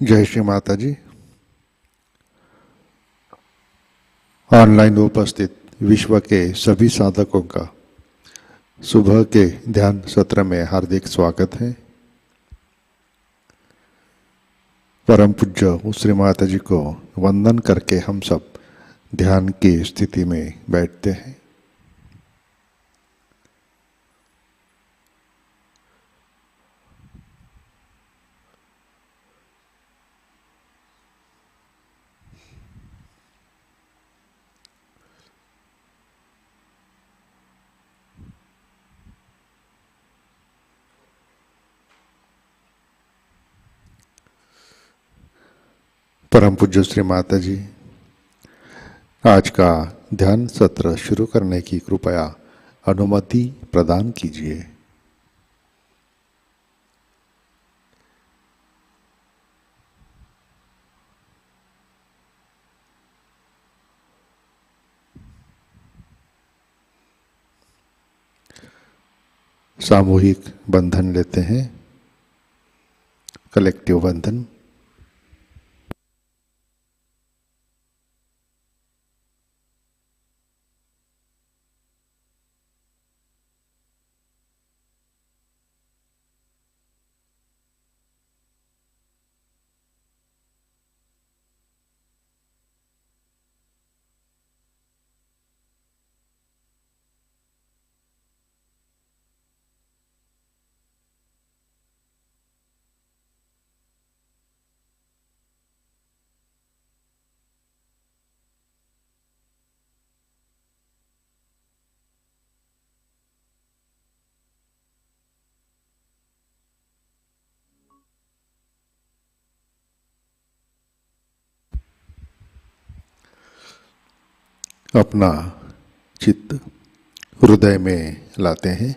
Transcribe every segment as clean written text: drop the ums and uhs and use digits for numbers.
जय श्री माताजी। ऑनलाइन उपस्थित विश्व के सभी साधकों का सुबह के ध्यान सत्र में हार्दिक स्वागत है। परम पूज्य श्री माताजी को वंदन करके हम सब ध्यान की स्थिति में बैठते हैं। परम पूज्य श्री माताजी आज का ध्यान सत्र शुरू करने की कृपया अनुमति प्रदान कीजिए। सामूहिक बंधन लेते हैं, कलेक्टिव बंधन। अपना चित्त हृदय में लाते हैं।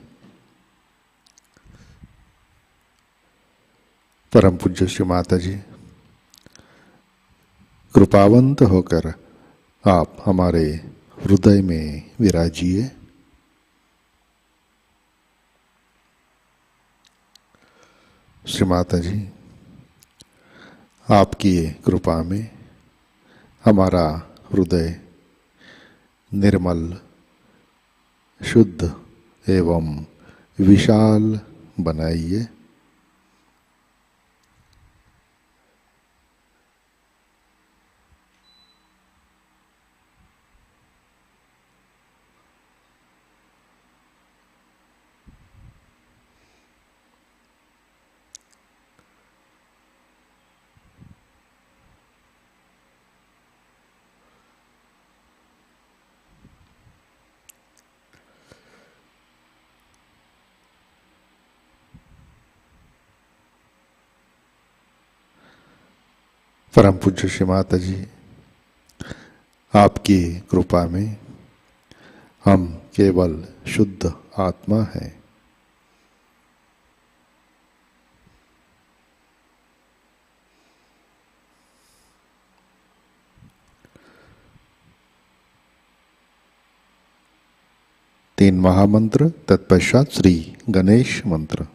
परम पूज्य श्री माताजी कृपावंत होकर आप हमारे हृदय में विराजिए। श्री माताजी आपकी कृपा में हमारा हृदय निर्मल, शुद्ध एवं विशाल बनाइए। परम पूज्य श्री माताजी आपकी कृपा में हम केवल शुद्ध आत्मा हैं। तीन महामंत्र तत्पश्चात श्री गणेश मंत्र।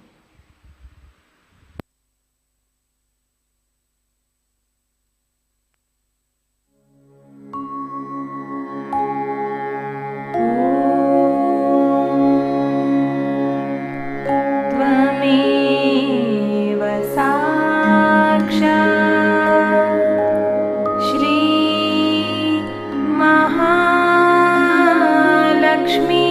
महालक्ष्मी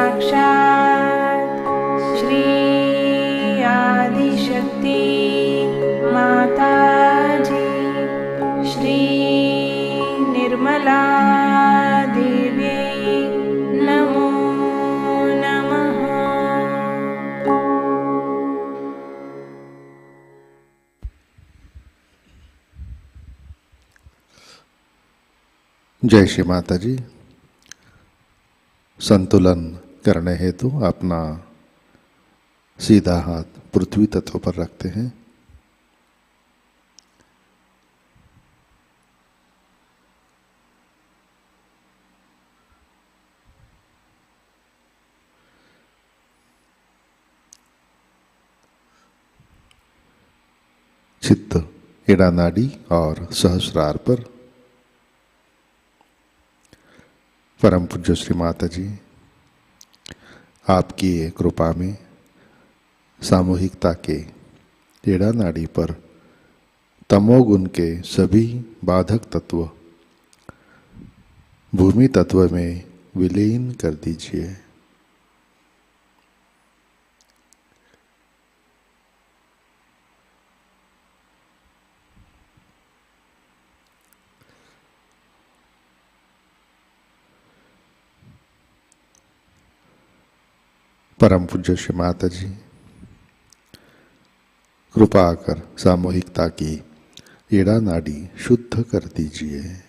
साक्षात् श्री आदिशक्ति माताजी श्री निर्मला देव्यै नमो नमः। जय श्री माता जी। संतुलन करने हेतु अपना सीधा हाथ पृथ्वी तत्व पर रखते हैं। चित्त एड़ा नाड़ी और सहस्रार पर। परम पूज्य श्री माता जी, आपकी कृपा में सामूहिकता के एड़ा नाड़ी पर तमोगुण के सभी बाधक तत्व भूमि तत्व में विलीन कर दीजिए। परम पूज्य श्री माता जी, कृपा कर सामूहिकता की एड़ा नाड़ी शुद्ध कर दीजिए।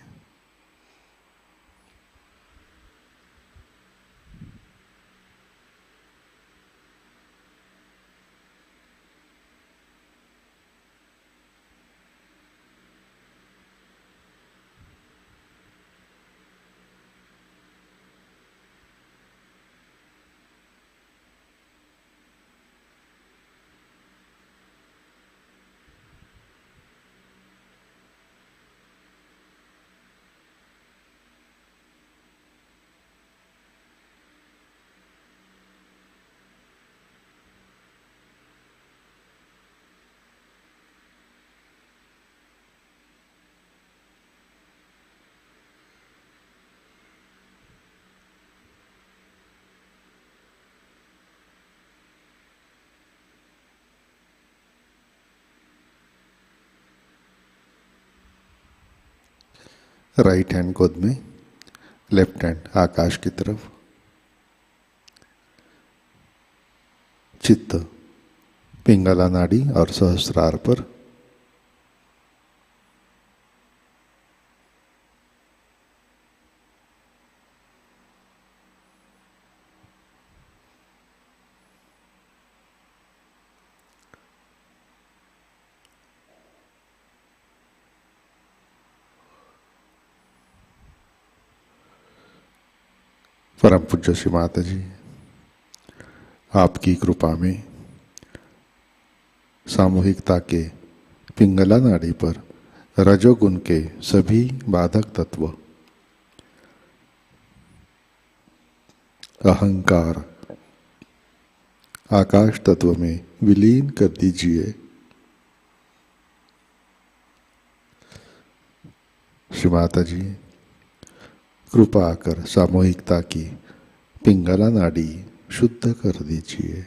राइट हैंड गोद में, लेफ्ट हैंड आकाश की तरफ। चित्त पिंगला नाड़ी और सहस्रार पर। परम पूज्य श्री माता जी, आपकी कृपा में सामूहिकता के पिंगला नाड़ी पर रजोगुण के सभी बाधक तत्व अहंकार आकाश तत्व में विलीन कर दीजिए। श्री माता जी, कृपा कर सामूहिकता की पिंगला नाड़ी शुद्ध कर दीजिए।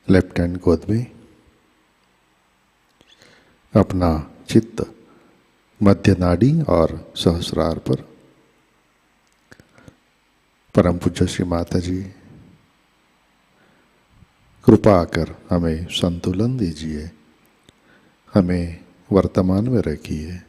लेफ्ट हैंड गोद में, अपना चित्त मध्य नाड़ी और सहस्रार पर। परम पूज्य श्री माता जी, कृपा कर हमें संतुलन दीजिए, हमें वर्तमान में रखिए।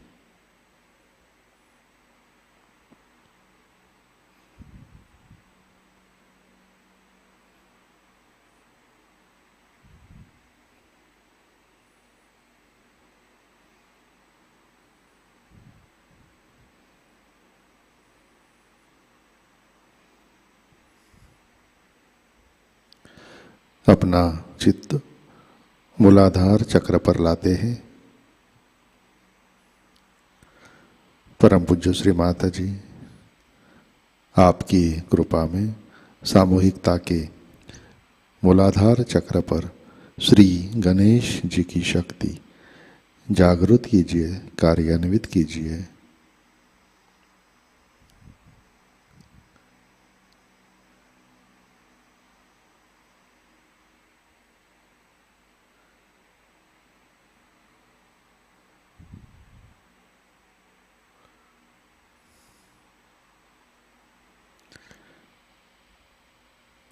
अपना चित्त मूलाधार चक्र पर लाते हैं। परम पूज्य श्री माता जी, आपकी कृपा में सामूहिकता के मूलाधार चक्र पर श्री गणेश जी की शक्ति जागृत कीजिए, कार्यान्वित कीजिए।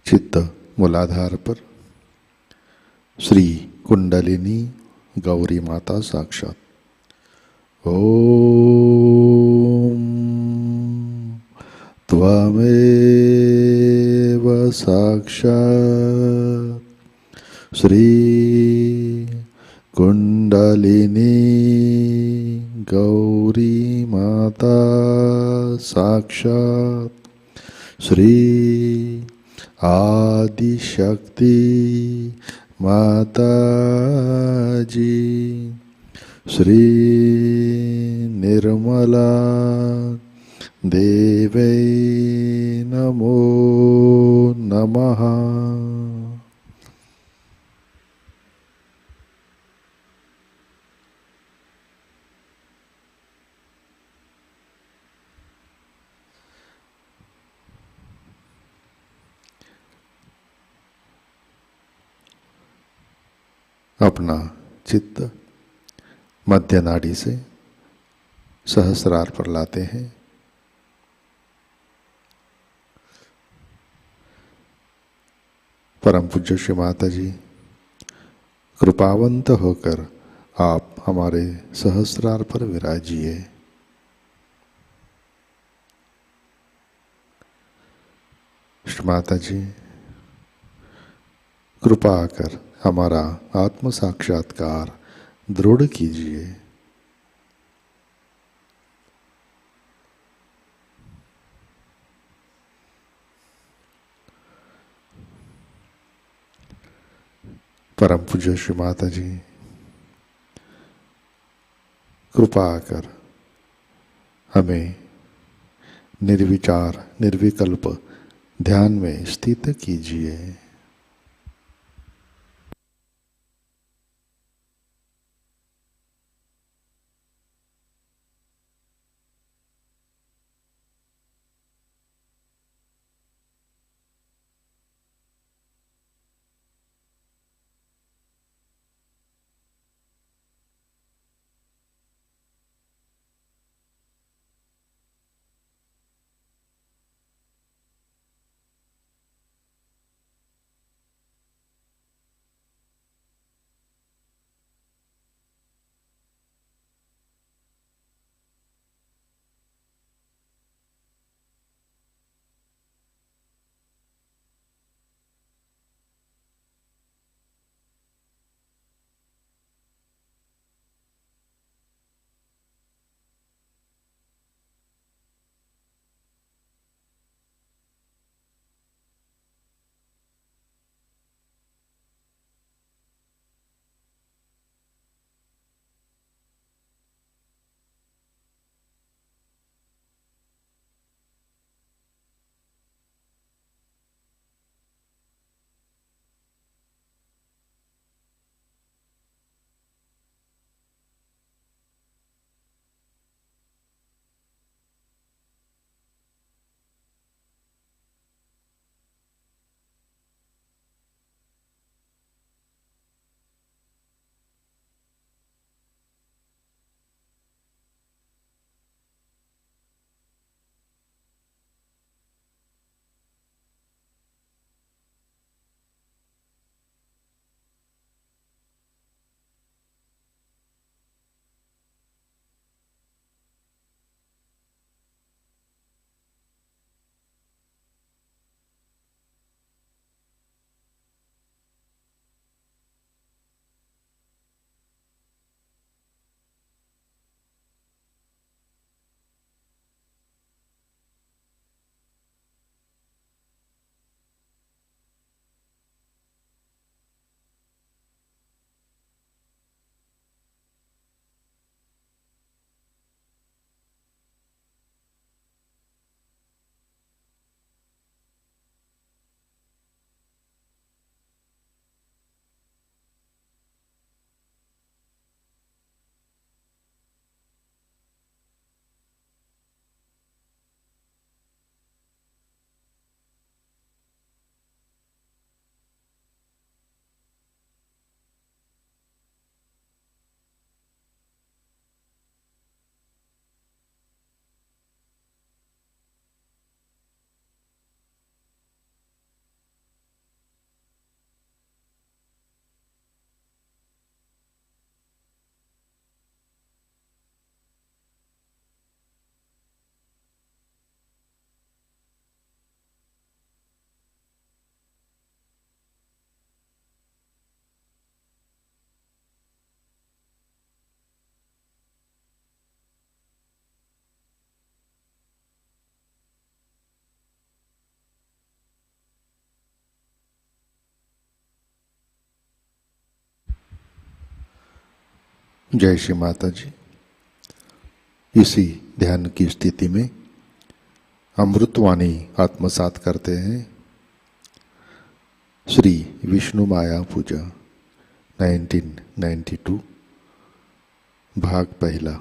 चित्त मूलाधार पर श्री कुंडलिनी गौरी माता साक्षात। ओम त्वमेव साक्षात् श्री कुंडलिनी गौरी माता साक्षात् श्री आदिशक्ति माताजी श्री निर्मला देवै नमो नमः। अपना चित्त मध्य नाड़ी से सहस्रार पर लाते हैं। परम पूज्य श्री माता जी, कृपावंत होकर आप हमारे सहस्रार पर विराजिए। श्री माता जी, कृपा कर हमारा आत्म साक्षात्कार दृढ़ कीजिए। परम पूज्य श्री माता जी, कृपा कर हमें निर्विचार निर्विकल्प ध्यान में स्थित कीजिए। जय श्री माता जी। इसी ध्यान की स्थिति में अमृतवाणी आत्मसात करते हैं। श्री विष्णुमाया पूजा 1992 भाग पहला।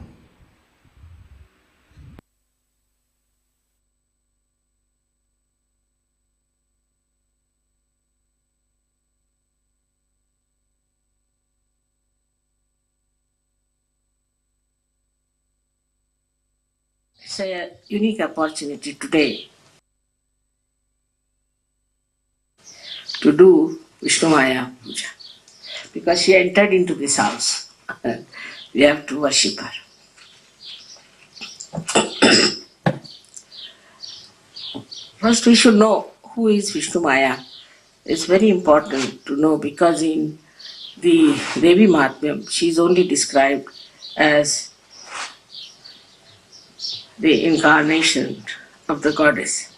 It's a unique opportunity today to do Vishnumaya Puja because she entered into this house. We have to worship her. First, we should know who is Vishnumaya. It's very important to know because in the Devi Mahatmyam, she is only described as the incarnation of the goddess.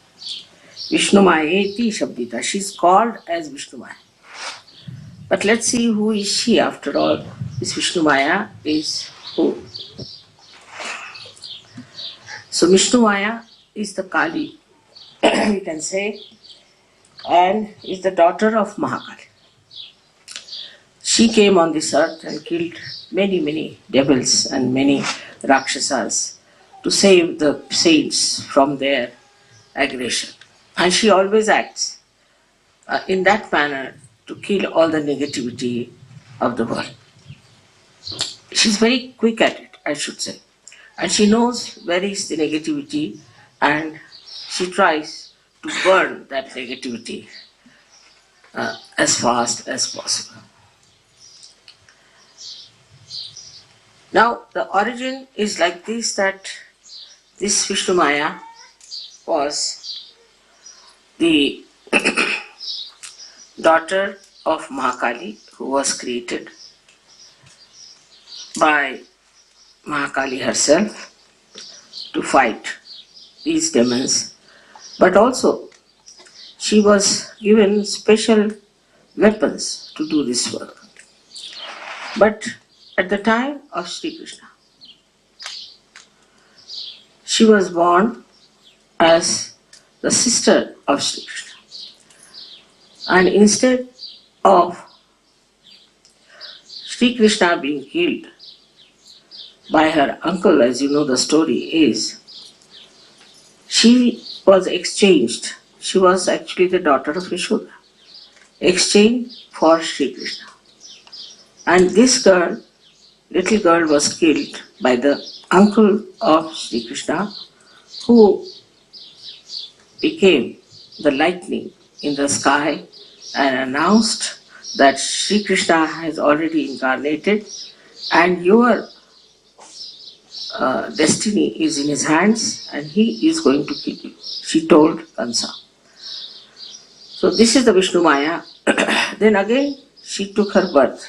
Vishnumayeti Shabdita. She is called as Vishnumaya. But let's see who is she after all. This Vishnumaya is who? So Vishnumaya is the Kali, we can say, and is the daughter of Mahakali. She came on this earth and killed many devils and many Rakshasas to save the saints from their aggression. And she always acts in that manner to kill all the negativity of the world. She's very quick at it, I should say. And she knows where is the negativity and she tries to burn that negativity as fast as possible. Now, the origin is like this, that this Vishnumaya was the daughter of Mahakali, who was created by Mahakali herself to fight these demons. But also, she was given special weapons to do this work. But at the time of Sri Krishna, she was born as the sister of Sri Krishna. And instead of Sri Krishna being killed by her uncle, as you know the story is, she was exchanged. She was actually the daughter of Yashoda, exchanged for Sri Krishna. And this girl, little girl, was killed by the uncle of Sri Krishna, who became the lightning in the sky and announced that Sri Krishna has already incarnated and your destiny is in his hands and he is going to kill you. She told Kansa. So this is the Vishnumaya. Then again she took her birth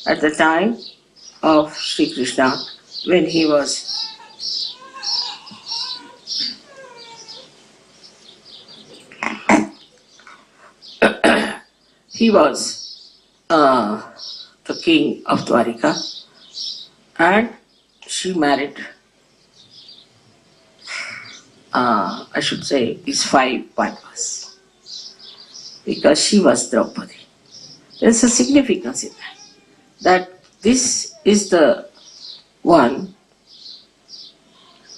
at the time of Sri Krishna when he was the king of Dwarika, and she married, I should say, these 5 Pandavas because she was Draupadi. There's a significance in that this is the one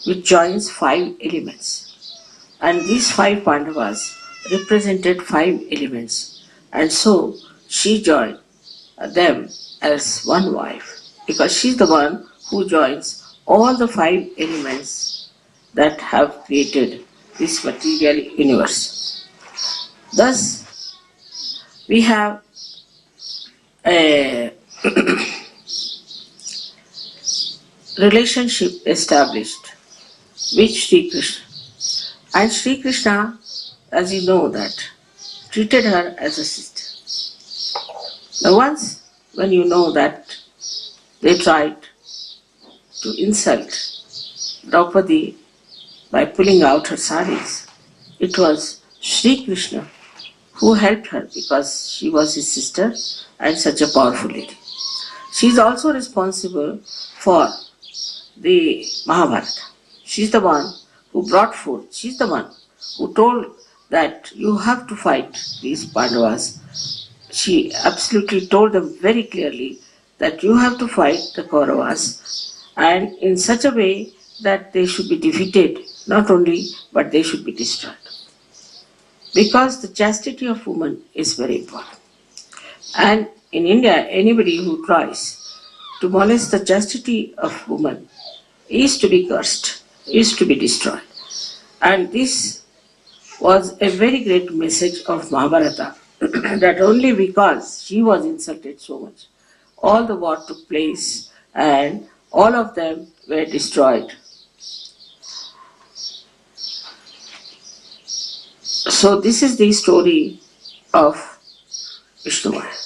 which joins 5 elements, and these 5 Pandavas represented 5 elements, and so she joined them as one wife because she's the one who joins all the 5 elements that have created this material universe. Thus, we have a relationship established with Sri Krishna. And Sri Krishna, as you know that, treated her as a sister. Now once, when you know that they tried to insult Draupadi by pulling out her saris, it was Sri Krishna who helped her because she was his sister and such a powerful lady. She is also responsible for the Mahabharata. She's the one who brought forth, she's the one who told that you have to fight these Pandavas. She absolutely told them very clearly that you have to fight the Kauravas and in such a way that they should be defeated, not only, but they should be destroyed. Because the chastity of woman is very important. And in India, anybody who tries to molest the chastity of woman is to be cursed, is to be destroyed. And this was a very great message of Mahabharata, that only because she was insulted so much, all the war took place and all of them were destroyed. So this is the story of Vishnumaya.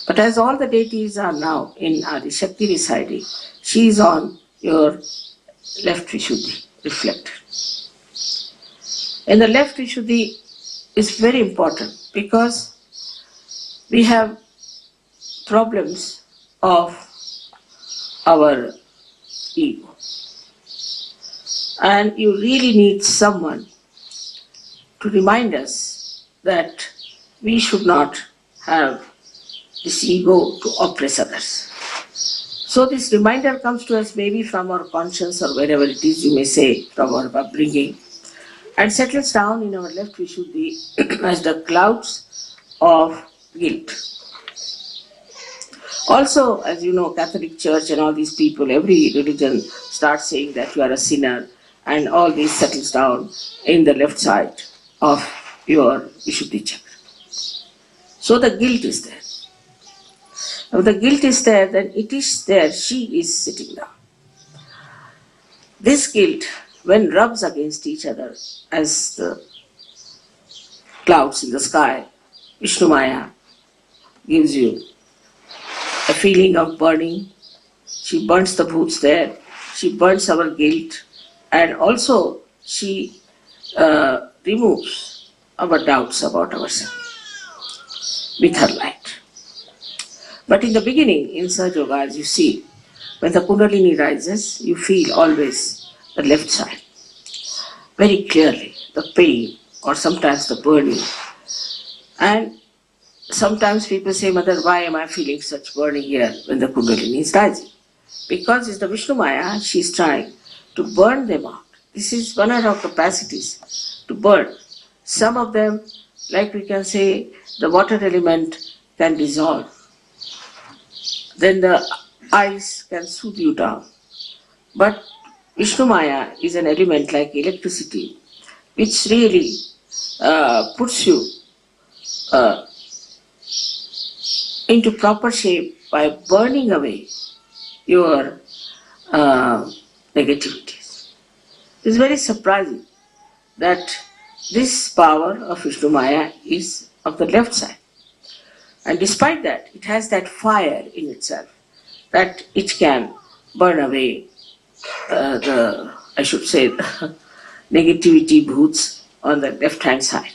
But as all the deities are now in Adi Shakti residing, she is on your left Vishuddhi, reflected. And the left Vishuddhi is very important because we have problems of our ego. And you really need someone to remind us that we should not have this ego to oppress others. So this reminder comes to us maybe from our conscience or wherever it is, you may say, from our upbringing, and settles down in our left Vishuddhi as the clouds of guilt. Also, as you know, Catholic Church and all these people, every religion starts saying that you are a sinner, and all this settles down in the left side of your Vishuddhi chakra. So the guilt is there. If the guilt is there, then it is there, she is sitting down. This guilt, when rubs against each other as the clouds in the sky, Vishnumaya gives you a feeling of burning. She burns the bhoots there, she burns our guilt, and also she removes our doubts about ourselves with her light. But in the beginning, in Sahajayoga, as you see, when the Kundalini rises, you feel always the left side, very clearly, the pain or sometimes the burning. And sometimes people say, Mother, why am I feeling such burning here when the Kundalini is rising? Because it's the Vishnumaya, she is trying to burn them out. This is one of her capacities, to burn. Some of them, like we can say, the water element can dissolve. Then the ice can soothe you down. But Vishnumaya is an element like electricity, which really puts you into proper shape by burning away your negativities. It's very surprising that this power of Vishnumaya is of the left side. And despite that, it has that fire in itself that it can burn away the negativity bhoots on the left-hand side.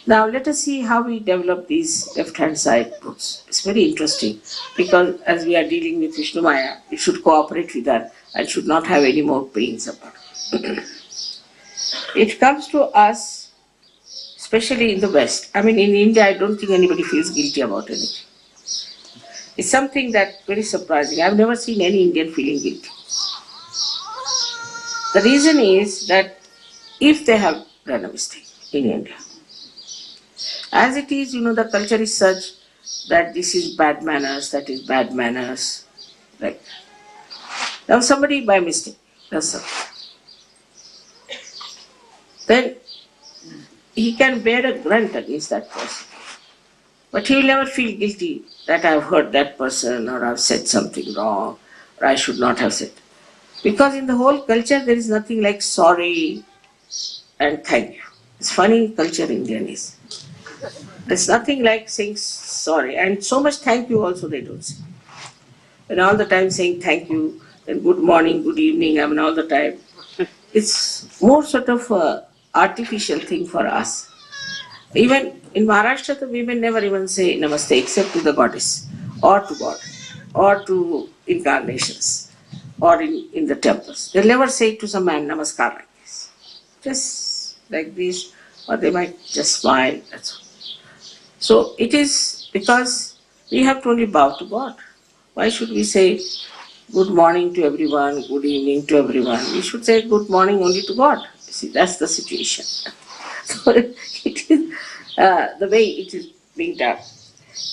Now let us see how we develop these left-hand side bhoots. It's very interesting because as we are dealing with Vishnumaya, we should cooperate with her and should not have any more pains about it. It comes to us especially in the West. I mean, in India, I don't think anybody feels guilty about anything. It's something that's very surprising. I've never seen any Indian feeling guilty. The reason is that if they have done a mistake in India, as it is, the culture is such that this is bad manners, that is bad manners. Like now somebody by mistake does something. Then he can bear a grunt against that person. But he will never feel guilty that I have hurt that person or I have said something wrong or I should not have said. Because in the whole culture there is nothing like sorry and thank you. It's funny culture Indian is. There's nothing like saying sorry and so much thank you also they don't say. And all the time saying thank you and good morning, good evening, I mean all the time. It's more sort of a artificial thing for us. Even in Maharashtra, the women never even say namaste except to the goddess or to God. or to incarnations or in the temples. They'll never say to some man, Namaskar like this. Just like this, or they might just smile, that's all. So it is because we have to only bow to God. Why should we say good morning to everyone, good evening to everyone? We should say good morning only to God. See, that's the situation. So it is the way it is being done.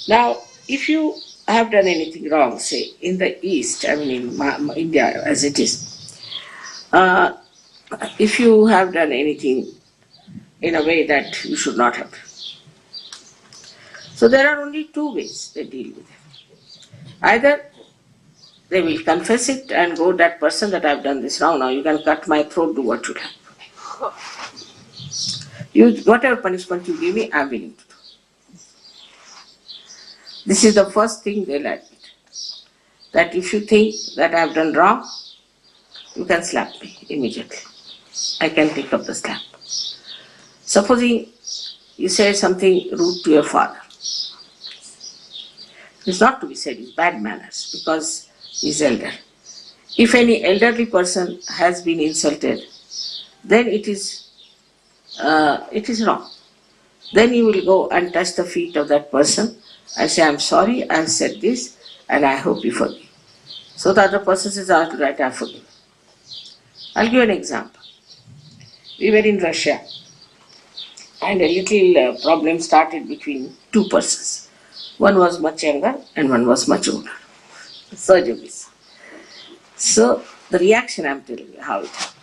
Now, if you have done anything wrong, say in the East, I mean in India as it is, uh, if you have done anything in a way that you should not have, so there are only two ways they deal with it. Either they will confess it and go, that person that I've done this wrong, now you can cut my throat, do what you like. You, whatever punishment you give me, I'm willing to do. This is the first thing they'll admit. That if you think that I've done wrong, you can slap me immediately. I can pick up the slap. Supposing you say something rude to your father. It's not to be said, it's bad manners because he's elder. If any elderly person has been insulted, then it is wrong. Then you will go and touch the feet of that person and say, I'm sorry, I said this and I hope you forgive. So the other person says, all right, I forgive. I'll give an example. We were in Russia and a little problem started between two persons. One was much younger and one was much older. Sahajayoga. So the reaction, I'm telling you how it happened.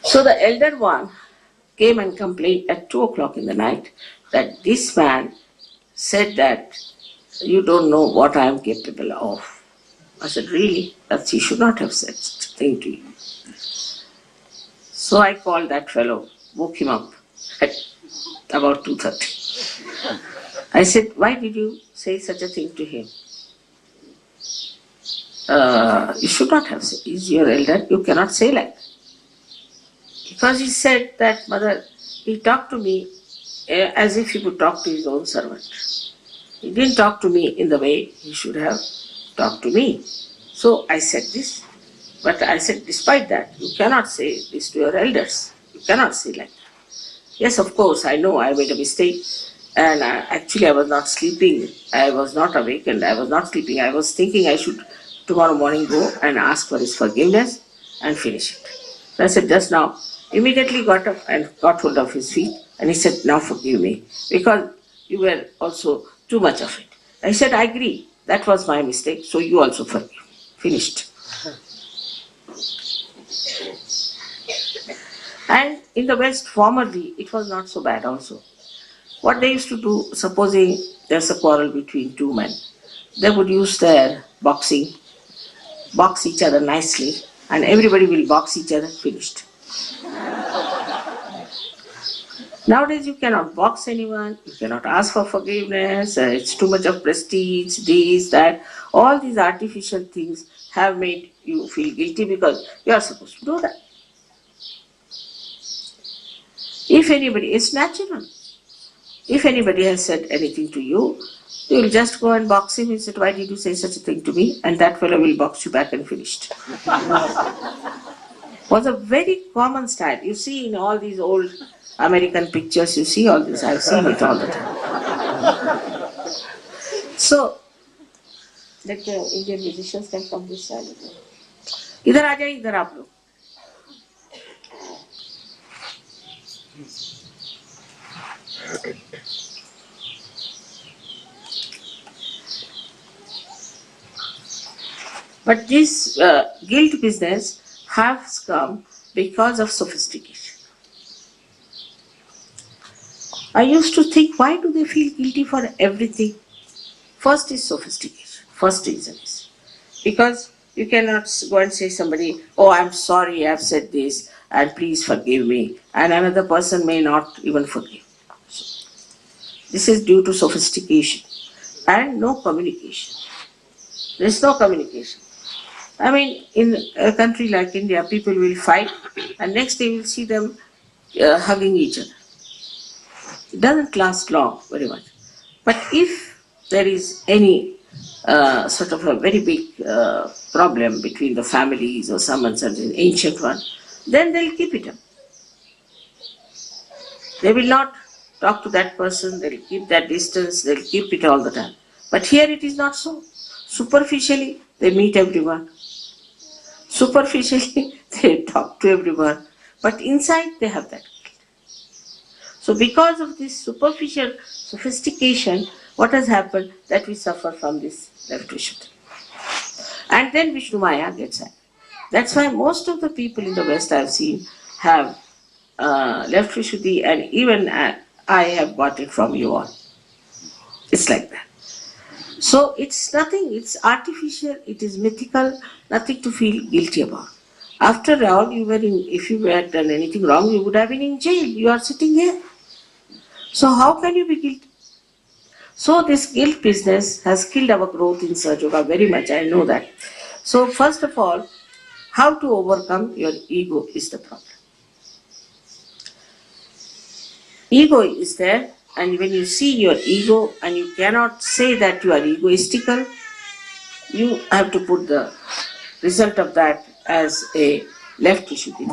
So the elder one came and complained at 2 o'clock in the night that this man said that you don't know what I am capable of. I said, really? That he should not have said such a thing to you. So I called that fellow, woke him up at about 2:30. I said, why did you say such a thing to him? You should not have said. He's your elder, you cannot say like that. Because he said that, mother, he talked to me as if he would talk to his own servant. He didn't talk to me in the way he should have talked to me. So I said this. But I said, despite that, you cannot say this to your elders. You cannot say like that. Yes, of course, I know I made a mistake. And actually I was not sleeping. I was not awake and I was not sleeping. I was thinking I should tomorrow morning go and ask for his forgiveness and finish it. So I said, just now, immediately got up and got hold of his feet and he said, now forgive me. Because you were also too much of it. I said, I agree. That was my mistake. So you also forgive. Finished. And in the West, formerly, it was not so bad also. What they used to do, supposing there's a quarrel between two men, they would use their boxing, box each other nicely, and everybody will box each other, finished. Nowadays, you cannot box anyone, you cannot ask for forgiveness, it's too much of prestige, this, that. All these artificial things have made you feel guilty because you are supposed to do that. If anybody, it's natural. If anybody has said anything to you, you will just go and box him and say, why did you say such a thing to me? And that fellow will box you back and finished. Was a very common style. You see in all these old American pictures, you see all this. I've seen it all the time. So, let the Indian musicians can come this side. Idhar aa jaye, idhar aap log. But this guilt business has come because of sophistication. I used to think, why do they feel guilty for everything? First is sophistication. First reason is because you cannot go and say somebody, oh, I'm sorry, I've said this, and please forgive me, and another person may not even forgive. So, this is due to sophistication and no communication. There is no communication. I mean, in a country like India, people will fight and next day we'll see them hugging each other. It doesn't last long, very much. But if there is any sort of a very big problem between the families or some uncertain ancient one, then they'll keep it up. They will not talk to that person, they'll keep that distance, they'll keep it all the time. But here it is not so. Superficially, they meet everyone. Superficially, they talk to everyone. But inside, they have that. So because of this superficial sophistication, what has happened? That we suffer from this left Vishuddhi. And then Vishnumaya gets angry. That's why most of the people in the West I've seen have left Vishuddhi, and even I have got it from you all. It's like that. So it's nothing, it's artificial, it is mythical, nothing to feel guilty about. After all, if you had done anything wrong, you would have been in jail. You are sitting here. So how can you be guilty? So this guilt business has killed our growth in Sahajayoga very much, I know that. So first of all, how to overcome your ego is the problem. Ego is there, and when you see your ego and you cannot say that you are egoistical, you have to put the result of that as a left Vishuddhi.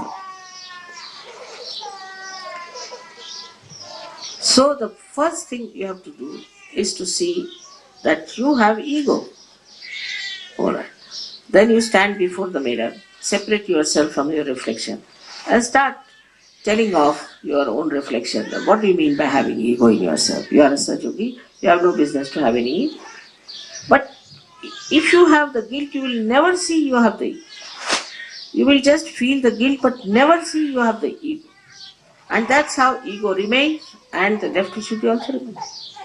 So the first thing you have to do is to see that you have ego. Alright. Then you stand before the mirror, separate yourself from your reflection, and start telling off your own reflection. What do you mean by having ego in yourself? You are a Sahajayogi, you have no business to have any ego. But if you have the guilt, you will never see you have the ego. You will just feel the guilt but never see you have the ego. And that's how ego remains and the left Vishuddhi also remains.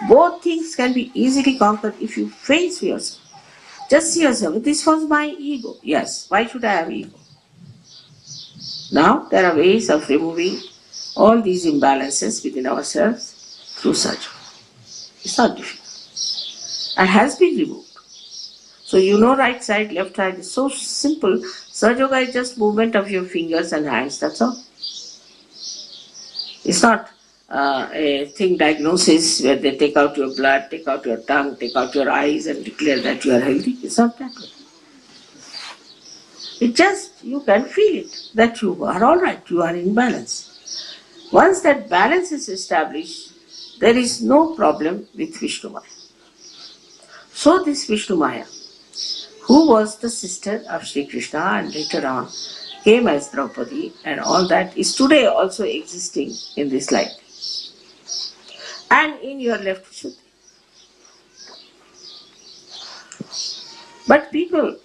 Both things can be easily conquered if you face yourself. Just see yourself, this was my ego. Yes, why should I have ego? Now there are ways of removing all these imbalances within ourselves through Sahajayoga. It's not difficult and has been removed. So you know right side, left side is so simple. Sahajayoga is just movement of your fingers and hands, that's all. It's not a thing diagnosis where they take out your blood, take out your tongue, take out your eyes and declare that you are healthy. It's not that way. It just, you can feel it, that you are alright, you are in balance. Once that balance is established, there is no problem with Vishnumaya. So this Vishnumaya, who was the sister of Shri Krishna and later on came as Draupadi and all that, is today also existing in this light. And in your left Vishuddhi. But people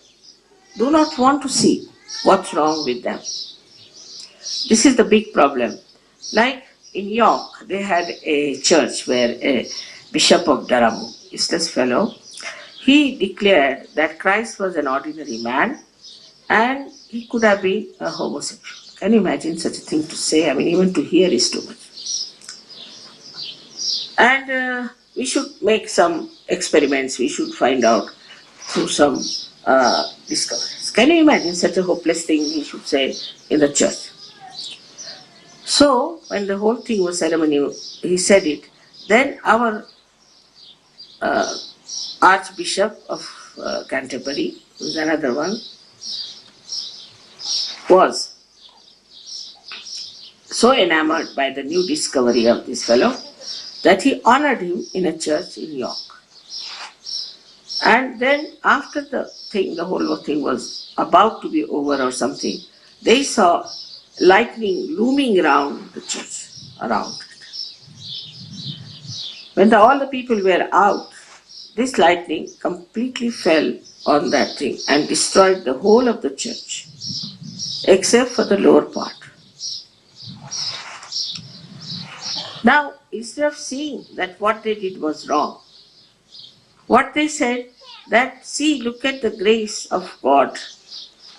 do not want to see what's wrong with them. This is the big problem. Like in York, they had a church where a bishop of Durham, useless fellow, he declared that Christ was an ordinary man and he could have been a homosexual. Can you imagine such a thing to say? I mean, even to hear is too much. And we should make some experiments. We should find out through some discoveries. Can you imagine such a hopeless thing he should say in the church? So, when the whole thing was ceremonial, he said it. Then our Archbishop of Canterbury, who is another one, was so enamored by the new discovery of this fellow that he honored him in a church in York. And then after the thing, the whole thing was about to be over or something, they saw lightning looming around the church, around it. When all the people were out, this lightning completely fell on that thing and destroyed the whole of the church, except for the lower part. Now, instead of seeing that what they did was wrong, what they said, that see, look at the grace of God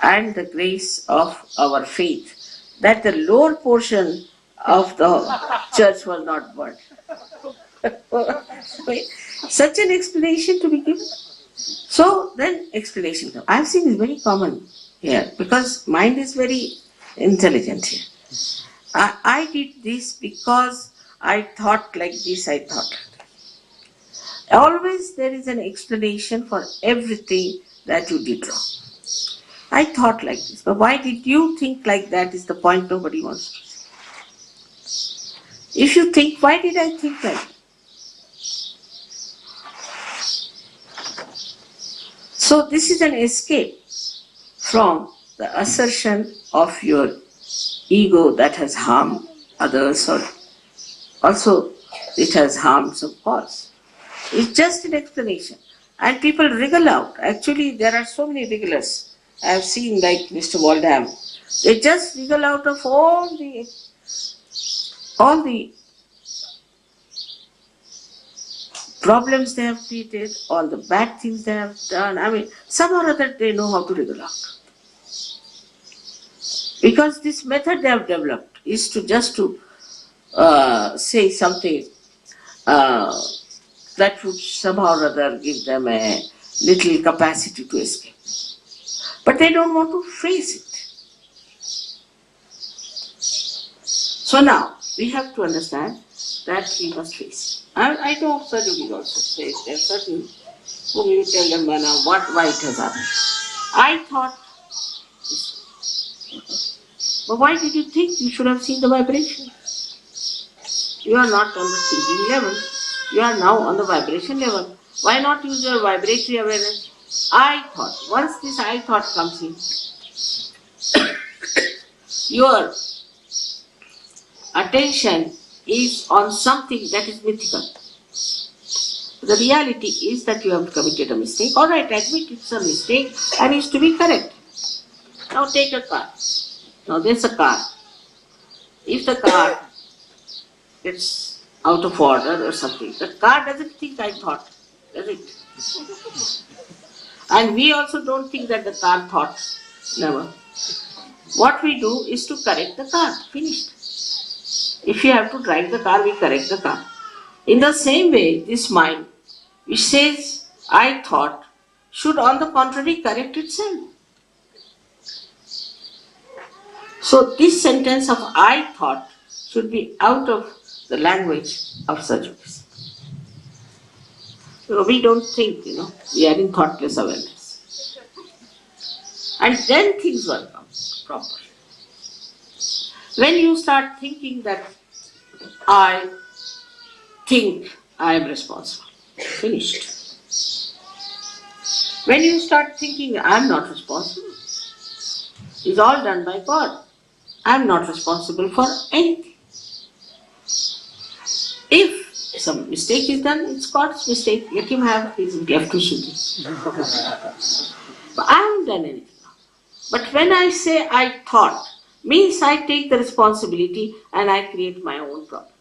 and the grace of our faith, that the lower portion of the church was not burnt. Such an explanation to be given. So then explanation comes. I've seen it's very common here because mind is very intelligent here. I did this because I thought like this, I thought like that. Always there is an explanation for everything that you did wrong. I thought like this, but why did you think like that is the point nobody wants to see. If you think, why did I think like that? So this is an escape from the assertion of your ego that has harmed others, or also it has harmed some cause. It's just an explanation. And people wriggle out. Actually, there are so many wrigglers. I have seen, like Mr. Waldham. They just wriggle out of all the problems they have created, all the bad things they have done. I mean, somehow or other they know how to wriggle out. Because this method they have developed is to just to say something that would somehow or other give them a little capacity to escape. But they don't want to face it. So now, we have to understand that we must face it. I know certainly also says there are certain whom you tell them why it has happened. I thought this. But why did you think? You should have seen the vibration. You are not on the thinking level. You are now on the vibration level. Why not use your vibratory awareness? I thought. Once this I thought comes in, your attention is on something that is mythical. The reality is that you have committed a mistake. All right, admit it's a mistake and it's to be corrected. Now take a car. Now there's a car. If the car gets out of order or something, the car doesn't think I thought, does it? And we also don't think that the car thought. Never. What we do is to correct the car. Finished. If you have to drive the car, we correct the car. In the same way, this mind, which says, I thought, should on the contrary correct itself. So this sentence of I thought should be out of the language of Sahajayoga. So we don't think, we are in thoughtless awareness. And then things will come properly. When you start thinking that I think I am responsible, finished. When you start thinking I am not responsible, it's all done by God. I am not responsible for anything. If some mistake is done, it's God's mistake. Let him have his left to shoot it. But I haven't done anything. But when I say I thought, means I take the responsibility and I create my own problem.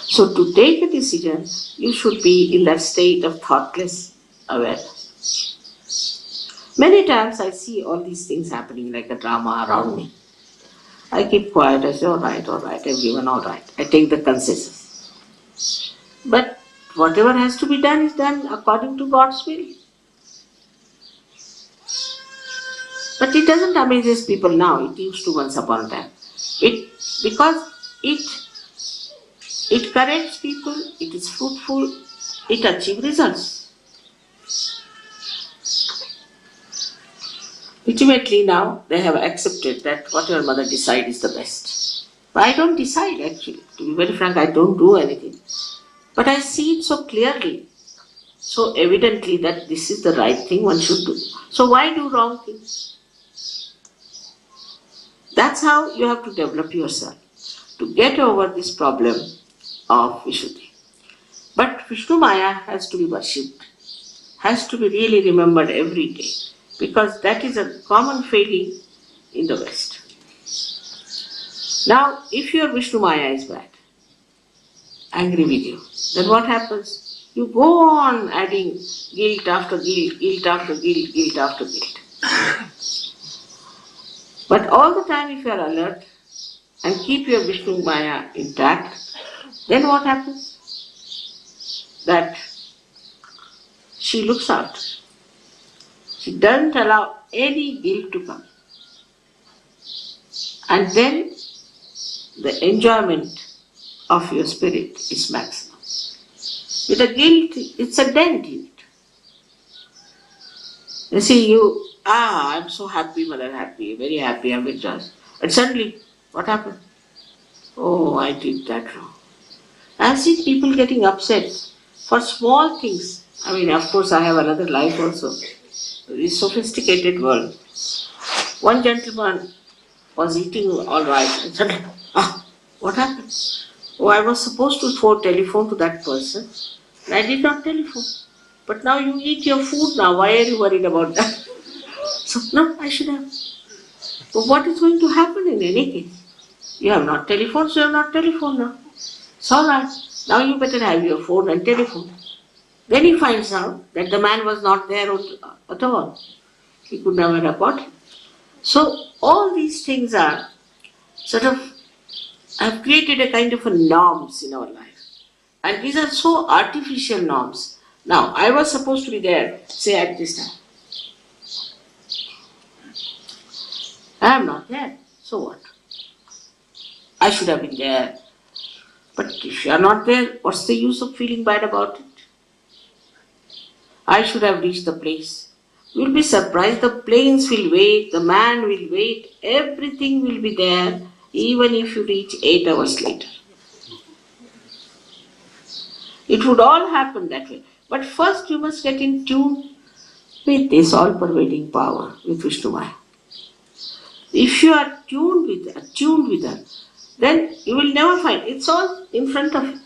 So to take a decision, you should be in that state of thoughtless awareness. Many times I see all these things happening like a drama around me. I keep quiet, I say, all right, everyone all right. I take the consensus. But whatever has to be done is done according to God's will. But it doesn't amaze people now, it used to once upon a time. Because it corrects people, it is fruitful, it achieves results. Ultimately now, they have accepted that whatever mother decides is the best. But I don't decide actually. To be very frank, I don't do anything. But I see it so clearly, so evidently that this is the right thing one should do. So why do wrong things? That's how you have to develop yourself, to get over this problem of Vishuddhi. But Vishnumaya has to be worshipped, has to be really remembered every day, because that is a common failing in the West. Now, if your Vishnumaya is bad, angry with you, then what happens? You go on adding guilt after guilt, guilt after guilt, guilt after guilt. But all the time if you are alert and keep your Vishnumaya intact, then what happens? that she looks out. She doesn't allow any guilt to come. And then the enjoyment of your spirit is maximum. With a guilt, it's a dent in it. You see, I'm so happy, mother, happy, very happy, I'm rejoiced. And suddenly, what happened? Oh, I did that wrong. I've seen people getting upset for small things. I mean, of course, I have another life also. This sophisticated world. One gentleman was eating all right and suddenly, what happened? Oh, I was supposed to telephone to that person and I did not telephone. But now you eat your food now, why are you worried about that? So, no, I should have. But what is going to happen in any case? You have not telephoned, so you have not telephoned now. It's all right. Now you better have your phone and telephone. Then he finds out that the man was not there at all. He could never report him. So all these things are have created a kind of a norms in our life. And these are so artificial norms. Now, I was supposed to be there, say at this time. I am not there. So what? I should have been there. But if you are not there, what's the use of feeling bad about it? I should have reached the place. You will be surprised. The planes will wait, the man will wait, everything will be there, even if you reach 8 hours later. It would all happen that way. But first you must get in tune with this all-pervading power, with Vishnumaya. If you are tuned with her, then you will never find. It's all in front of you.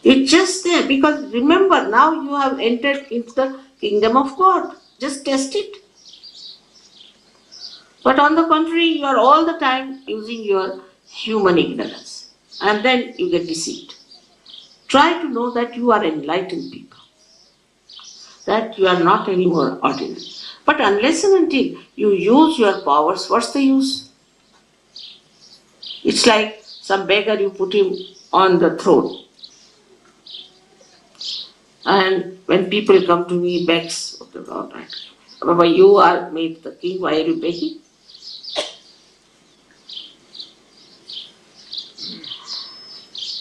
It's just there because remember, now you have entered into the kingdom of God. Just test it. But on the contrary, you are all the time using your human ignorance. And then you get deceived. Try to know that you are enlightened people. That you are not anymore ordinary. But unless and until you use your powers, what's the use? It's like some beggar, you put him on the throne. And when people come to me, begs, all right, Baba, you are made the king, why are you begging?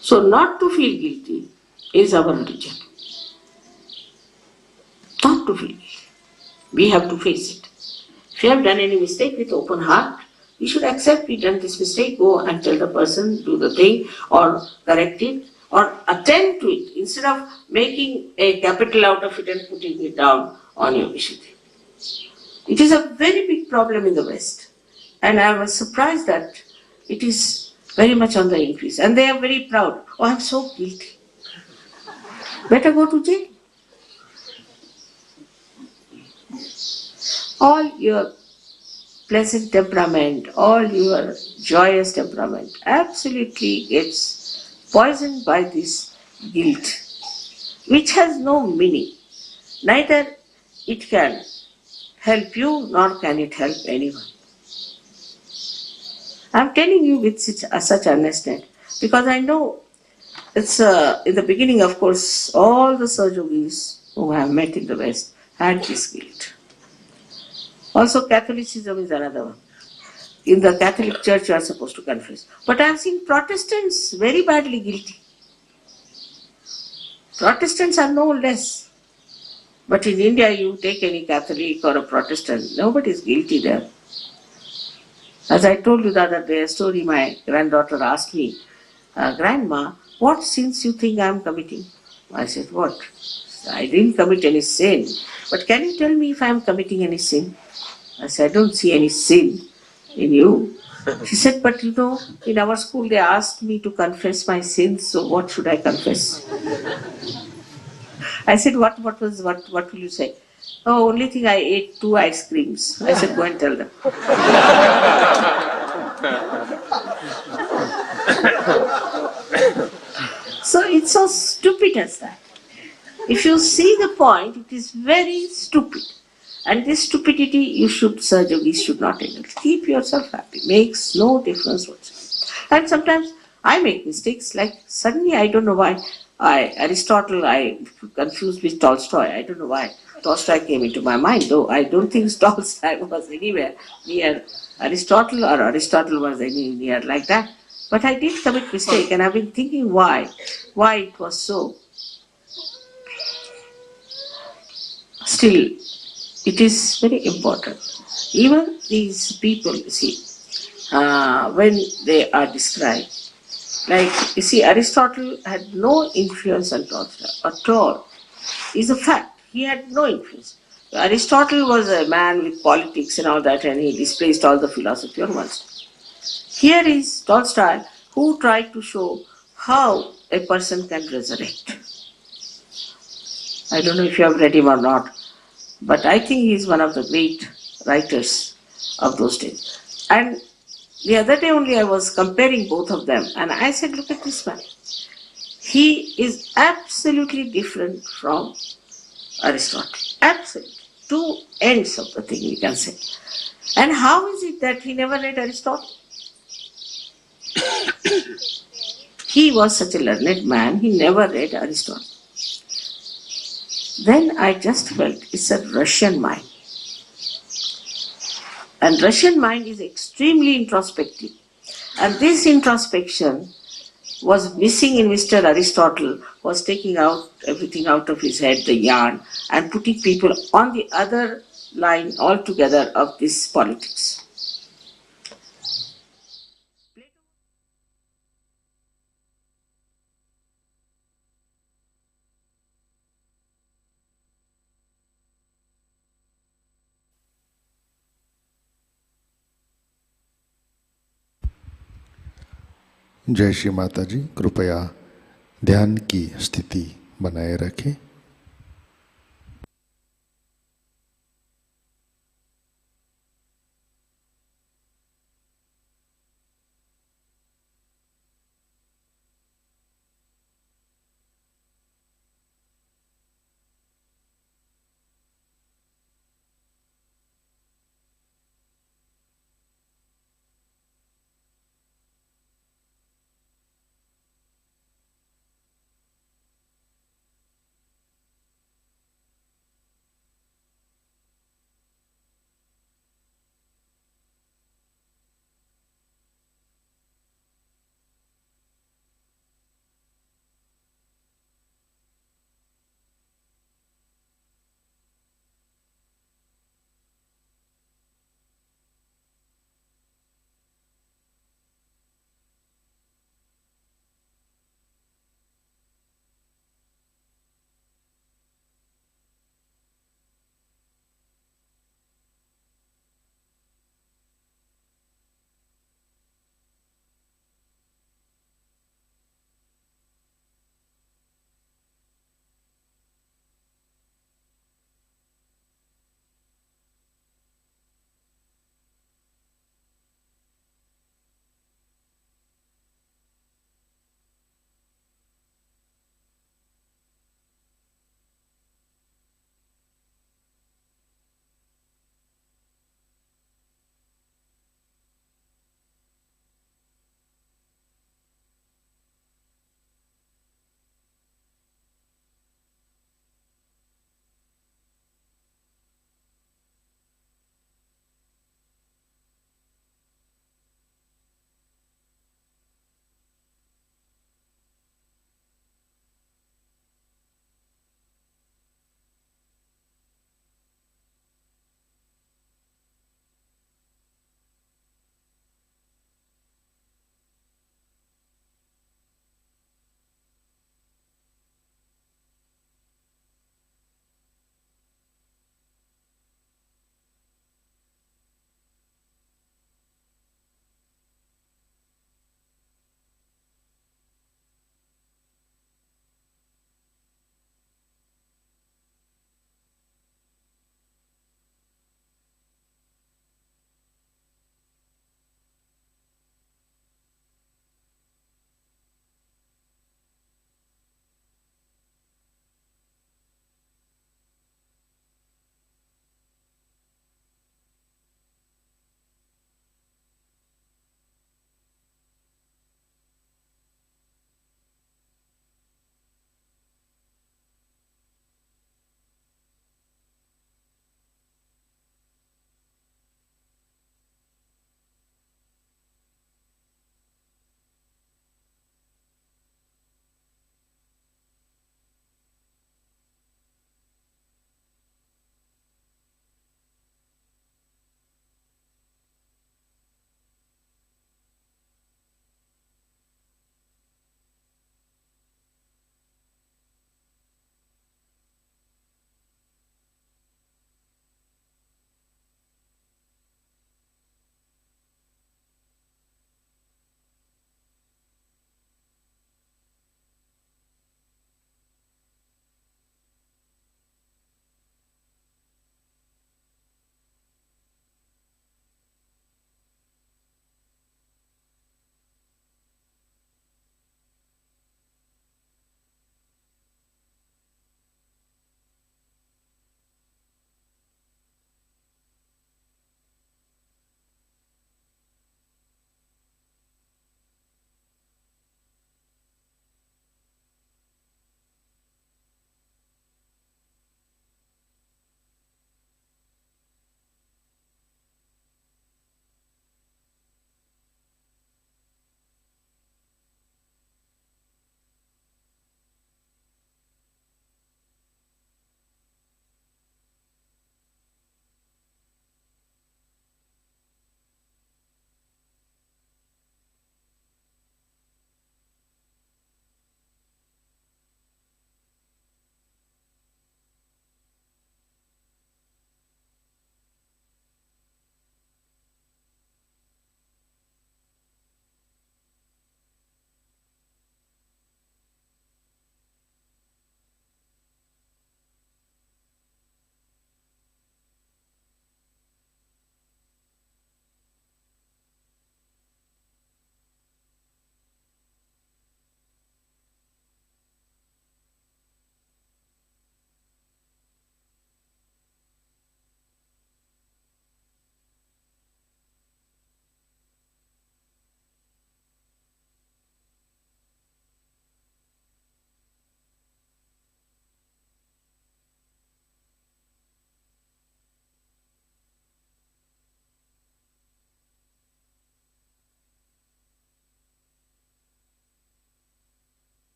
So not to feel guilty is our religion. Not to feel guilty. We have to face it. If you have done any mistake, with open heart, we should accept we done this mistake, go and tell the person, do the thing, or correct it, or attend to it, instead of making a capital out of it and putting it down on your Vishuddhi. It is a very big problem in the West. And I was surprised that it is very much on the increase. And they are very proud. Oh, I am so guilty. Better go to jail. All your pleasant temperament, all your joyous temperament absolutely gets poisoned by this guilt, which has no meaning. Neither it can help you nor can it help anyone. I am telling you with such earnestness because I know it's in the beginning, of course, all the Sahajogis whom I have met in the West had this guilt. Also, Catholicism is another one. In the Catholic Church, you are supposed to confess. But I have seen Protestants very badly guilty. Protestants are no less. But in India, you take any Catholic or a Protestant, nobody is guilty there. As I told you the other day, a story my granddaughter asked me, Grandma, what sins you think I am committing? I said, what? I didn't commit any sin. But can you tell me if I am committing any sin? I said, I don't see any sin in you. She said, but you know, in our school they asked me to confess my sins, so what should I confess? I said, what will you say? Oh, only thing I ate 2 ice creams. I said, go and tell them. So it's so stupid as that. If you see the point, it is very stupid. And this stupidity, Sahajogis should not indulge. Keep yourself happy. Makes no difference whatsoever. And sometimes I make mistakes. Like suddenly, I don't know why. Aristotle, I confused with Tolstoy. I don't know why Tolstoy came into my mind, though I don't think Tolstoy was anywhere near Aristotle or Aristotle was any near like that. But I did commit mistake, and I've been thinking why it was so. Still, it is very important. Even these people, you see, when they are described, like you see, Aristotle had no influence on Tolstoy at all. It's a fact. He had no influence. Aristotle was a man with politics and all that, and he displaced all the philosophy on one side. Here is Tolstoy, who tried to show how a person can resurrect. I don't know if you have read him or not, but I think he is one of the great writers of those days. And the other day only I was comparing both of them, and I said, look at this man. He is absolutely different from Aristotle. Absolutely. Two ends of the thing, we can say. And how is it that he never read Aristotle? He was such a learned man, he never read Aristotle. Then I just felt it's a Russian mind. And Russian mind is extremely introspective. And this introspection was missing in Mr. Aristotle, was taking out everything out of his head, the yarn, and putting people on the other line altogether of this politics. जय श्री माता जी। कृपया ध्यान की स्थिति बनाए रखें।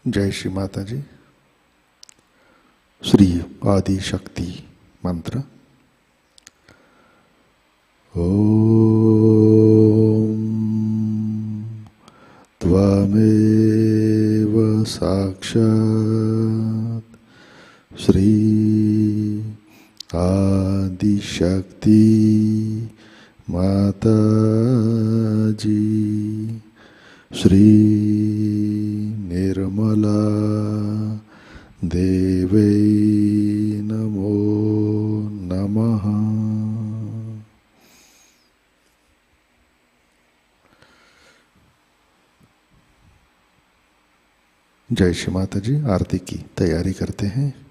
जय श्री माता जी। श्री आदि शक्ति मंत्र। ओम त्वमेव साक्षात् श्री आदि शक्ति माताजी श्री निर्मला देवै नमो नमः। जय श्री माता जी। आरती की तैयारी करते हैं।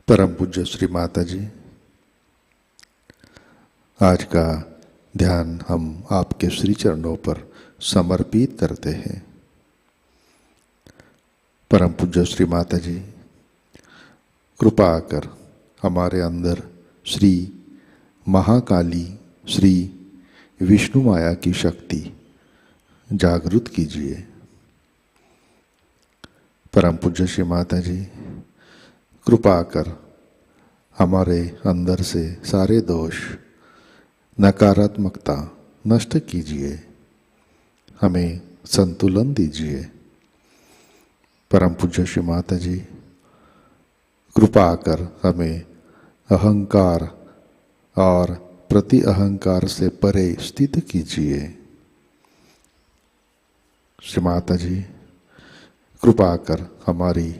परम पूज्य श्री माताजी, आज का ध्यान हम आपके श्री चरणों पर समर्पित करते हैं। परम पूज्य श्री माताजी, कृपा कर हमारे अंदर श्री महाकाली श्री विष्णुमाया की शक्ति जागृत कीजिए। परम पूज्य श्री माताजी, कृपा कर हमारे अंदर से सारे दोष, नकारात्मकता नष्ट कीजिए, हमें संतुलन दीजिए। परम पूज्य श्री माताजी, कृपा कर हमें अहंकार और प्रति अहंकार से परे स्थित कीजिए। श्री माताजी, कृपा कर हमारी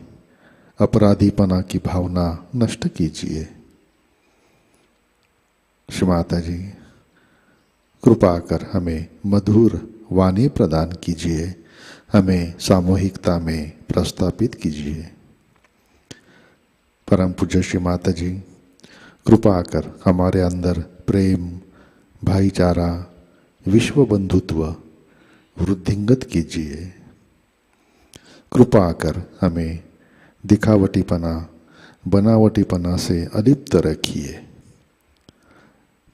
अपराधीपना की भावना नष्ट कीजिए। श्री माताजी, कृपा कर हमें मधुर वाणी प्रदान कीजिए, हमें सामूहिकता में प्रस्थापित कीजिए। परम पूज्य श्री माताजी, कृपा कर हमारे अंदर प्रेम, भाईचारा, विश्व बंधुत्व वृद्धिंगत कीजिए। कृपा कर हमें दिखावटीपना, बनावटीपना से अलिप्त रखिए।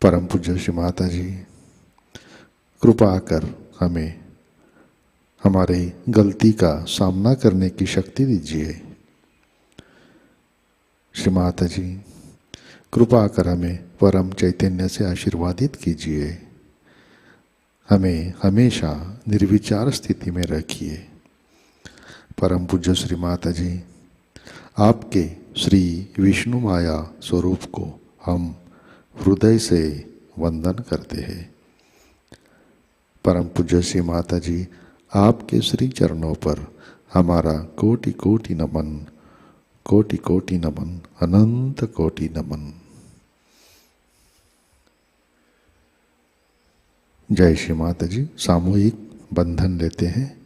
परम पूज्य श्री माताजी, कृपा कर हमें हमारे गलती का सामना करने की शक्ति दीजिए। श्री माताजी, कृपा कर हमें परम चैतन्य से आशीर्वादित कीजिए, हमें हमेशा निर्विचार स्थिति में रखिए। परम पूज्य श्री माताजी, आपके श्री विष्णुमाया स्वरूप को हम हृदय से वंदन करते हैं। परम पूज्य श्री माताजी, आपके श्री चरणों पर हमारा कोटि कोटि नमन, कोटि कोटि नमन, अनंत कोटि नमन। जय श्री माताजी। सामूहिक बंधन लेते हैं।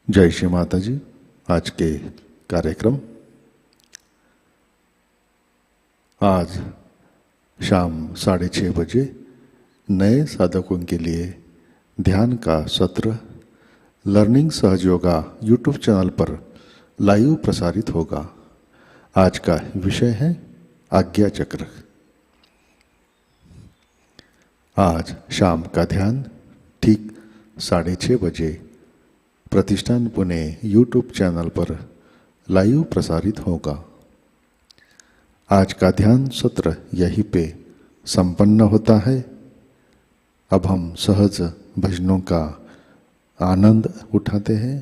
जय श्री माताजी। आज के कार्यक्रम, आज शाम 6:30 बजे नए साधकों के लिए ध्यान का सत्र लर्निंग सहजयोगा यूट्यूब चैनल पर लाइव प्रसारित होगा। आज का विषय है आज्ञा चक्र। आज शाम का ध्यान ठीक 6:30 बजे प्रतिष्ठान पुणे यूट्यूब चैनल पर लाइव प्रसारित होगा। आज का ध्यान सत्र यहीं पे संपन्न होता है। अब हम सहज भजनों का आनंद उठाते हैं।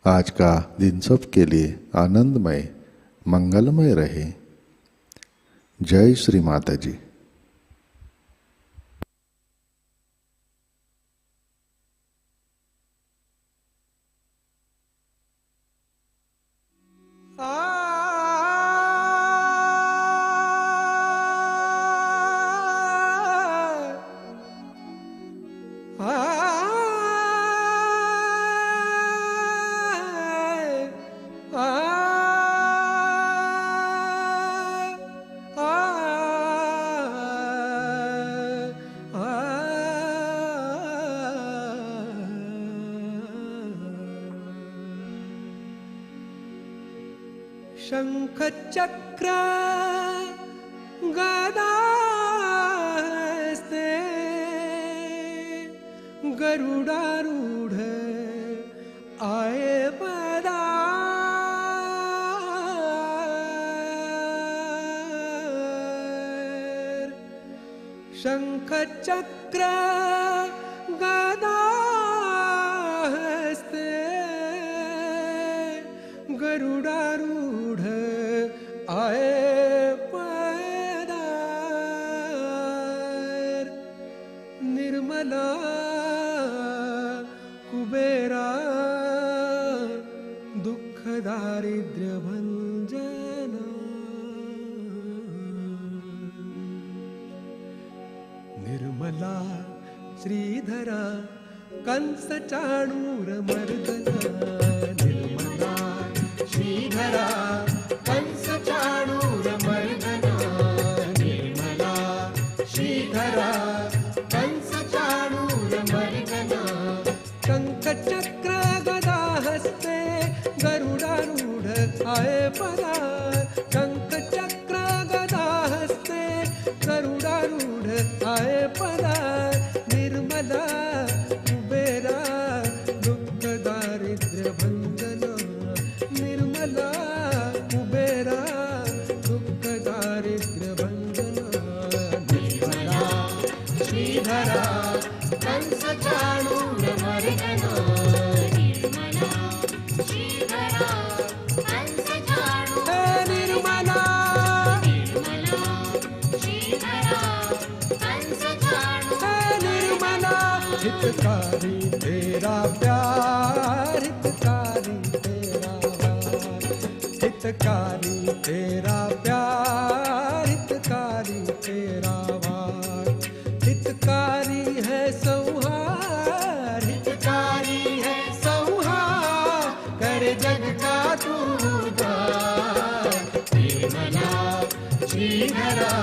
आज का दिन सबके लिए आनंदमय, मंगलमय रहे। जय श्री माता जी। शंख चक्र गदास्ते गरुडारूढ़ आए पधार। शंख चक्र गदा हस्ते गरुडारूढ़ आए पधार। निर्मला कुबेरा दुख दारिद्र्य भंजना। निर्मला श्रीधरा कंस चाणूर मर्दना। निर्मला श्रीधरा कंस चाणूर मर्दना। निर्मला श्रीधरा कंस चाणूर मर्दना। शंख चक्र गदा हस्ते गरुडारूढ़ आए पधार। शंख चक्र गदा हस्ते गरुडारूढ़ आए पधार। निर्मला कुबेरा दुख दारिद्र्य भंजना। निर्मला कुबेरा दुख दारिद्र्य भंजना। निर्मला श्रीधरा कंस चाणूर मर्दना। निर्मला श्रीधरा कंस चाणूर। निर्मला निर्मला श्रीधरा कंस चाणूर। निर्मला हितकारी तेरा प्यार। हितकारी तेरा वार। हितकारी तेरा प्यार। हितकारी तेरा वार। हितकारी है संहार। हितकारी है संहार कर जग का तू उद्धार। निर्मला श्रीधरा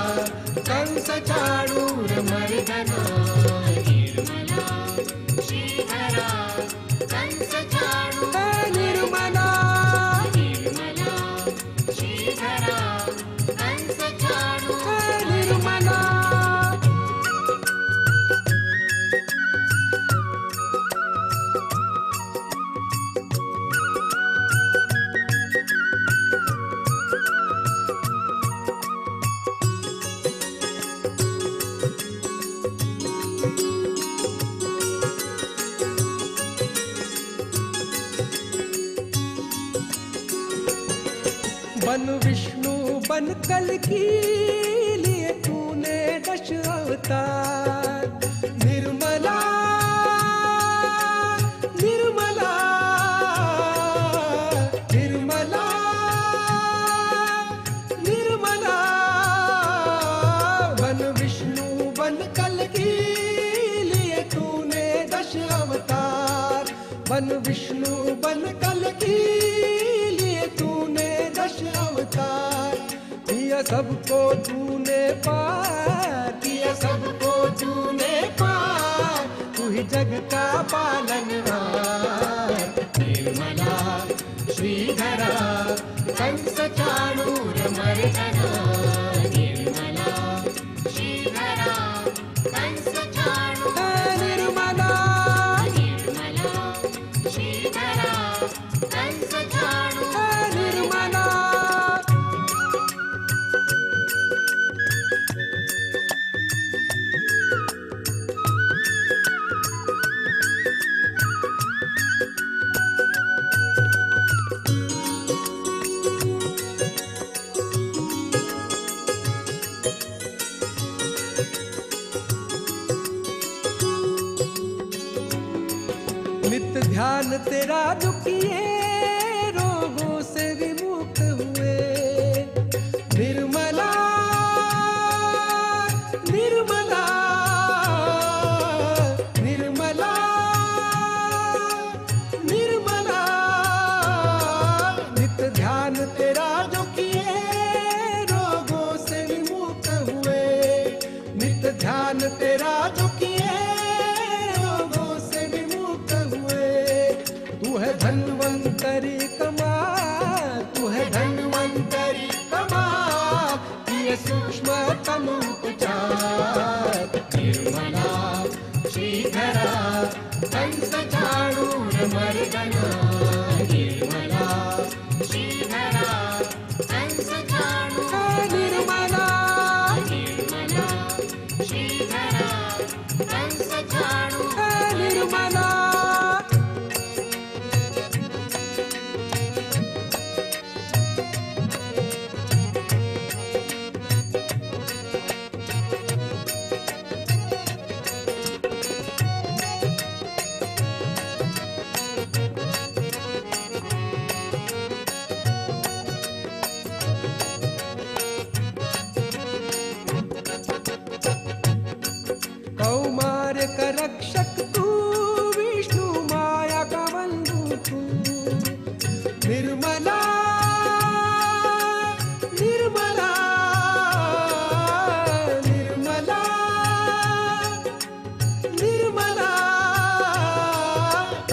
कंस चाणूर मर्दना। निर्मला श्रीधरा कंस चाणूर। निर्मला निर्मला श्रीधरा कंस चाणूर। निर्मला बन विष्णु बन कल की लिए तूने दश अवतार। निर्मला निर्मला निर्मला निर्मला। बन विष्णु बन कल की लिए तूने दश अवतार। बन विष्णु बन कल की लिए तूने दश अवतार। किया सबको तूने पार। किया सबको तूने पार। तू ही जग का पालनहार। निर्मला श्रीधरा कंस चाणूर मर्दना। निर्मला श्रीधरा कंस चाणूर। निर्मला निर्मला श्रीधरा कंस चाणूर। निर्मला नित ध्यान तेरा जो किए रोगों से विमुक्त हुए। निर्मला निर्मला निर्मला निर्मला। नित ध्यान तेरा जो किए रोगों से विमुक्त हुए। नित ध्यान तेरा जो किए रोगों से विमुक्त हुए। तू है धन्वंतरी कमाल। तू है धन्वंतरी कमाल। ये सूक्ष्म तम उपचार। निर्मला श्री श्रीधरा कंस झाडून मर्दना निर्मला श्रीधरा कंस झाडून निर्मला निर्मला श्रीधरा कंस झाडून निर्मला कौमार्य का रक्षक तू विष्णु माया का बंधु तू निर्मला निर्मला निर्मला निर्मला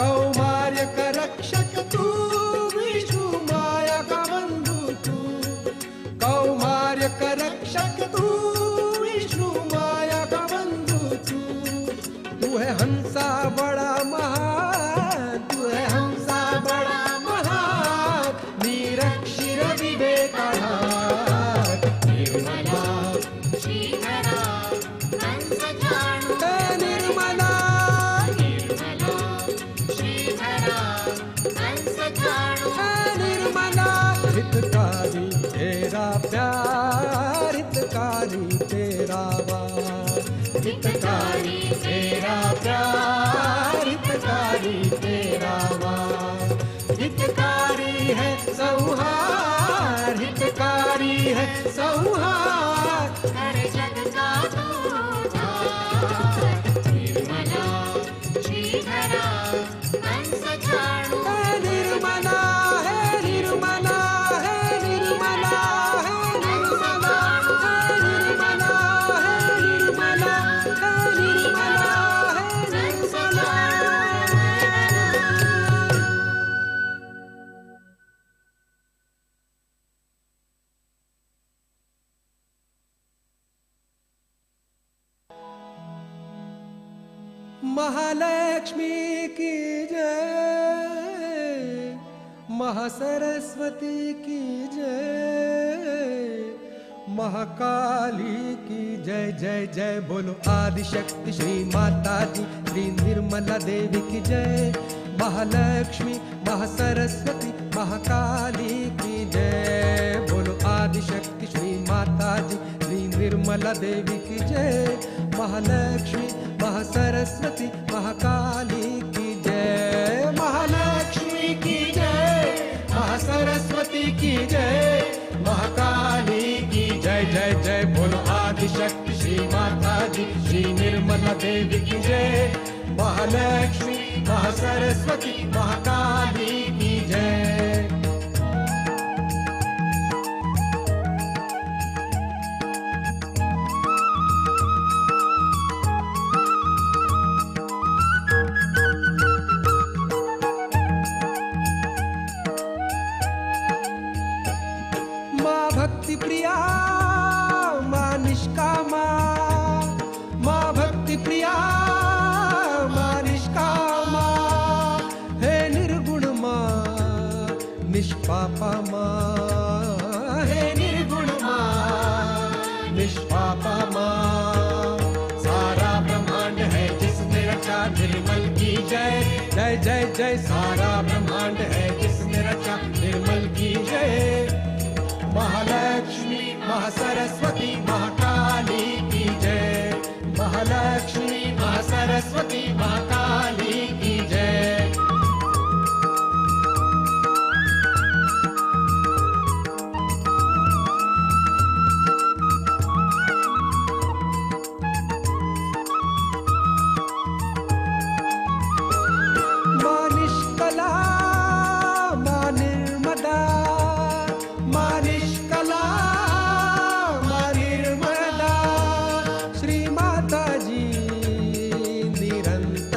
कौमार्य का रक्षक तू विष्णु माया का बंधु तू कौमार्य का रक्षक तू विष्णु माया का बंधु तू है हंसा बड़ा महान तू है हंसा बड़ा महान निरक्षर विवेकाधार निर्मला श्रीधरा कंस झाडून निर्मला निर्मला श्रीधरा कंस झाडून निर्मला हितकारी तेरा प्यार हितकारी तेरा वार हितकारी तेरा प्यार हितकारी तेरा वार हितकारी है संहार हितकारी है संहार हर जग का तू उद्धार निर्मला श्रीधरा कंस झाडून निर्मला है निर्मला है निर्मला है निर्मला निर्मला है निर्मला महालक्ष्मी की जय महासरस्वती की जय महाकाली की जय जय जय बोलो आदिशक्ति श्री माताजी श्री निर्मला देवी की जय महालक्ष्मी महासरस्वती महाकाली की जय बोलो आदिशक्ति श्री माताजी श्री निर्मला देवी की जय महालक्ष्मी महासरस्वती महाकाली की जय महालक्ष्मी की जय महासरस्वती की जय महाकाली की जय जय जय बोलो आदिशक्ति श्री माताजी श्री निर्मला देवी की जय महालक्ष्मी महासरस्वती महाकाली की जय भक्ति प्रिया माँ निष्कामा माँ भक्ति प्रिया माँ निष्कामा हे निर्गुण माँ निष्पापा माँ हे निर्गुण माँ निष्पापा माँ सारा ब्रह्मांड है जिसने रचा निर्मल की जय जय जय जय सारा ब्रह्मांड है जिसने रचा निर्मल की जय महालक्ष्मी महासरस्वती महाकाली की जय महालक्ष्मी महासरस्वती महाकाली की जय माँ निष्कला माँ निर्मदा माँ निष्कला माँ निर्मदा श्री माताजी निरंतर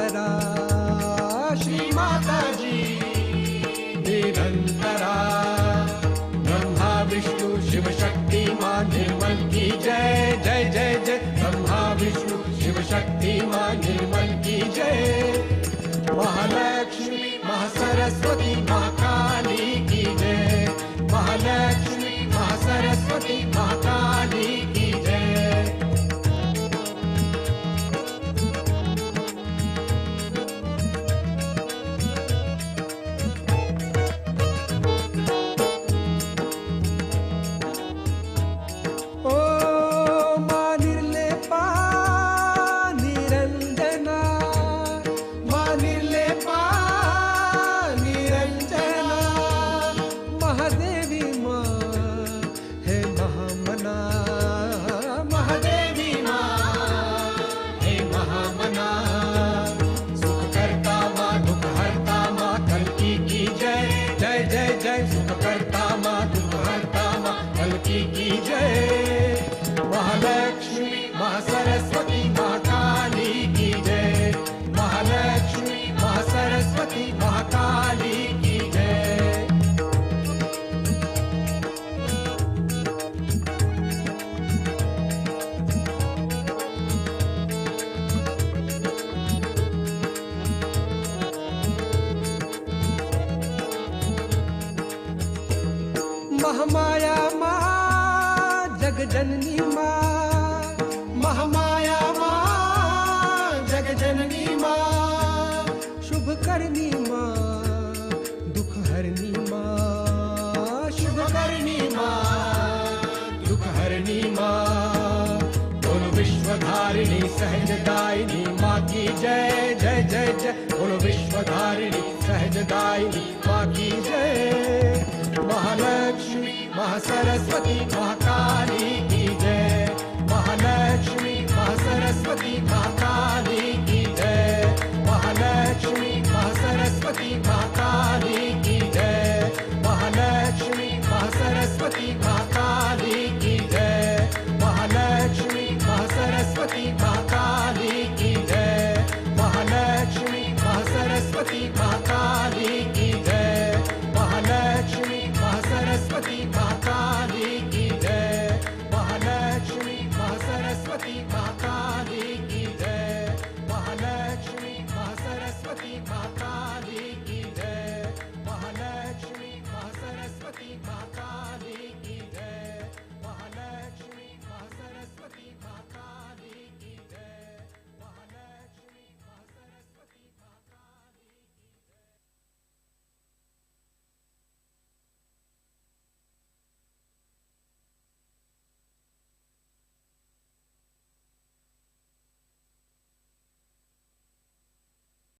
महासरस्वती महाकाली की जय। महालक्ष्मी महासरस्वती महाकाली की जय। की जय। महालक्ष्मी महासरस्वती महाकाली की जय। महालक्ष्मी महासरस्वती महाकाली की जय। महामाया जगजननी माँ, महामाया माँ जगजननी माँ, शुभ करनी माँ, दुख हरनी माँ, शुभ करनी माँ, दुख हरनी माँ। बोलो विश्वधारिणी सहजदायिनी माँ की जय जय जय जय। बोलो विश्वधारिणी सहजदायिनी माँ की जय। महालक्ष्मी महासरस्वती महाकाली